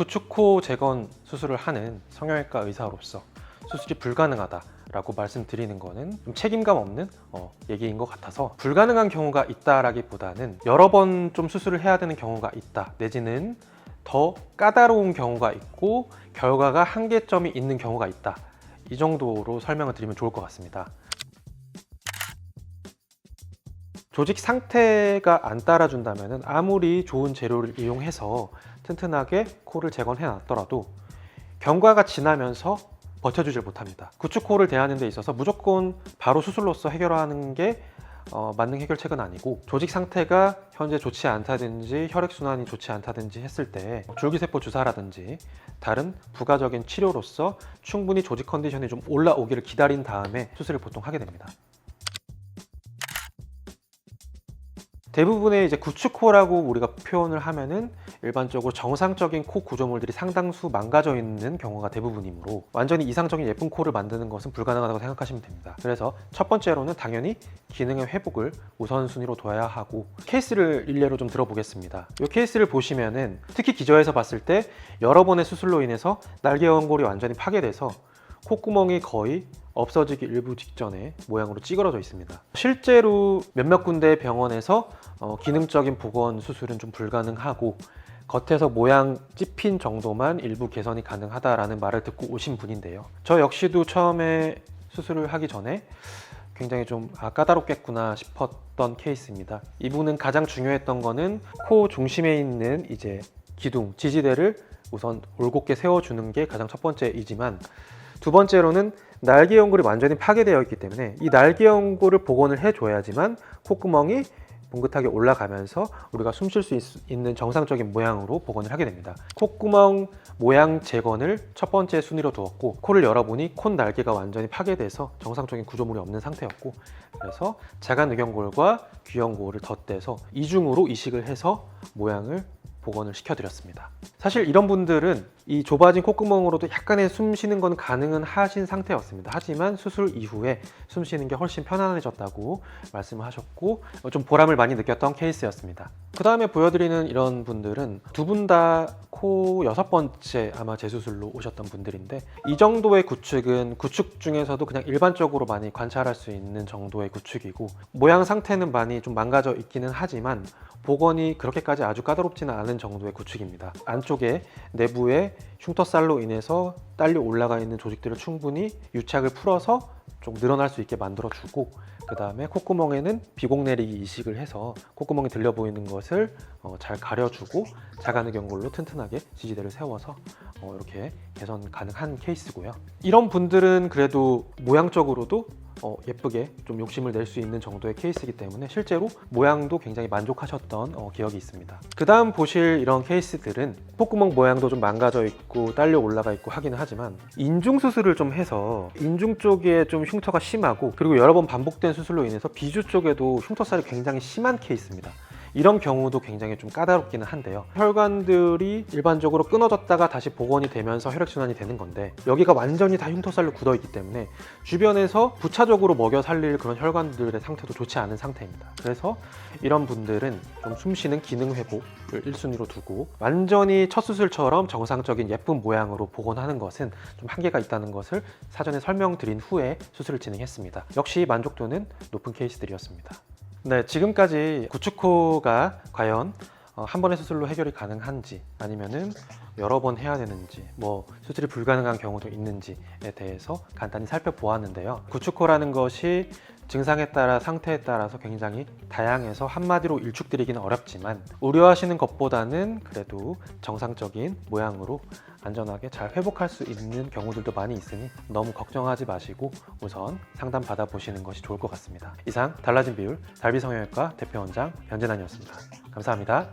구축코 재건 수술을 하는 성형외과 의사로서 수술이 불가능하다라고 말씀드리는 거는 좀 책임감 없는 얘기인 것 같아서, 불가능한 경우가 있다라기보다는 여러 번 좀 수술을 해야 되는 경우가 있다, 내지는 더 까다로운 경우가 있고 결과가 한계점이 있는 경우가 있다, 이 정도로 설명을 드리면 좋을 것 같습니다. 조직 상태가 안 따라준다면 아무리 좋은 재료를 이용해서 튼튼하게 코를 재건해 놨더라도 경과가 지나면서 버텨주질 못합니다. 구축코를 대하는 데 있어서 무조건 바로 수술로서 해결하는 게 맞는 해결책은 아니고, 조직 상태가 현재 좋지 않다든지 혈액순환이 좋지 않다든지 했을 때 줄기세포 주사라든지 다른 부가적인 치료로서 충분히 조직 컨디션이 좀 올라오기를 기다린 다음에 수술을 보통 하게 됩니다. 대부분의 이제 구축코라고 우리가 표현을 하면은 일반적으로 정상적인 코 구조물들이 상당수 망가져 있는 경우가 대부분이므로 완전히 이상적인 예쁜 코를 만드는 것은 불가능하다고 생각하시면 됩니다. 그래서 첫 번째로는 당연히 기능의 회복을 우선순위로 둬야 하고, 케이스를 일례로 좀 들어보겠습니다. 이 케이스를 보시면은 특히 기저에서 봤을 때 여러 번의 수술로 인해서 날개 연골이 완전히 파괴돼서 콧구멍이 거의 없어지기 일부 직전의 모양으로 찌그러져 있습니다. 실제로 몇몇 군데 병원에서 기능적인 복원 수술은 좀 불가능하고 겉에서 모양 찝힌 정도만 일부 개선이 가능하다라는 말을 듣고 오신 분인데요. 저 역시도 처음에 수술을 하기 전에 굉장히 좀 까다롭겠구나 싶었던 케이스입니다. 이분은 가장 중요했던 거는 코 중심에 있는 이제 기둥, 지지대를 우선 올곧게 세워주는 게 가장 첫 번째이지만, 두 번째로는 날개 연골이 완전히 파괴되어 있기 때문에 이 날개 연골을 복원을 해줘야지만 콧구멍이 봉긋하게 올라가면서 우리가 숨 쉴 수 있는 정상적인 모양으로 복원을 하게 됩니다. 콧구멍 모양 재건을 첫 번째 순위로 두었고, 코를 열어보니 콧 날개가 완전히 파괴돼서 정상적인 구조물이 없는 상태였고, 그래서 자간의견골과 귀연골을 덧대서 이중으로 이식을 해서 모양을 복원을 시켜드렸습니다. 사실 이런 분들은 이 좁아진 콧구멍으로도 약간의 숨 쉬는 건 가능은 하신 상태였습니다. 하지만 수술 이후에 숨 쉬는 게 훨씬 편안해졌다고 말씀을 하셨고, 좀 보람을 많이 느꼈던 케이스였습니다. 그 다음에 보여드리는 이런 분들은 두 분 다 코 6번째 아마 재수술로 오셨던 분들인데, 이 정도의 구축은 구축 중에서도 그냥 일반적으로 많이 관찰할 수 있는 정도의 구축이고, 모양 상태는 많이 좀 망가져 있기는 하지만 복원이 그렇게까지 아주 까다롭지는 않은 정도의 구축입니다. 안쪽에 내부에 흉터살로 인해서 딸려 올라가 있는 조직들을 충분히 유착을 풀어서 좀 늘어날 수 있게 만들어주고, 그 다음에 콧구멍에는 비공 내리기 이식을 해서 콧구멍이 들려 보이는 것을 잘 가려주고 자간의견골로 튼튼하게 지지대를 세워서 이렇게 개선 가능한 케이스고요. 이런 분들은 그래도 모양적으로도 예쁘게 좀 욕심을 낼 수 있는 정도의 케이스이기 때문에 실제로 모양도 굉장히 만족하셨던 기억이 있습니다. 그 다음 보실 이런 케이스들은 콧구멍 모양도 좀 망가져 있고 딸려 올라가 있고 하기는 하지만, 인중 수술을 좀 해서 인중 쪽에 좀 흉터가 심하고, 그리고 여러 번 반복된 수술로 인해서 비주 쪽에도 흉터살이 굉장히 심한 케이스입니다. 이런 경우도 굉장히 좀 까다롭기는 한데요. 혈관들이 일반적으로 끊어졌다가 다시 복원이 되면서 혈액순환이 되는 건데, 여기가 완전히 다 흉터살로 굳어 있기 때문에 주변에서 부차적으로 먹여 살릴 그런 혈관들의 상태도 좋지 않은 상태입니다. 그래서 이런 분들은 좀 숨쉬는 기능 회복을 1순위로 두고, 완전히 첫 수술처럼 정상적인 예쁜 모양으로 복원하는 것은 좀 한계가 있다는 것을 사전에 설명드린 후에 수술을 진행했습니다. 역시 만족도는 높은 케이스들이었습니다. 네, 지금까지 구축코가 과연 한 번의 수술로 해결이 가능한지, 아니면은 여러 번 해야 되는지, 수술이 불가능한 경우도 있는지에 대해서 간단히 살펴보았는데요. 구축코라는 것이 증상에 따라 상태에 따라서 굉장히 다양해서 한마디로 일축드리기는 어렵지만, 우려하시는 것보다는 그래도 정상적인 모양으로 안전하게 잘 회복할 수 있는 경우들도 많이 있으니 너무 걱정하지 마시고 우선 상담 받아보시는 것이 좋을 것 같습니다. 이상 달라진 비율 달비성형외과 대표원장 변진환이었습니다. 감사합니다.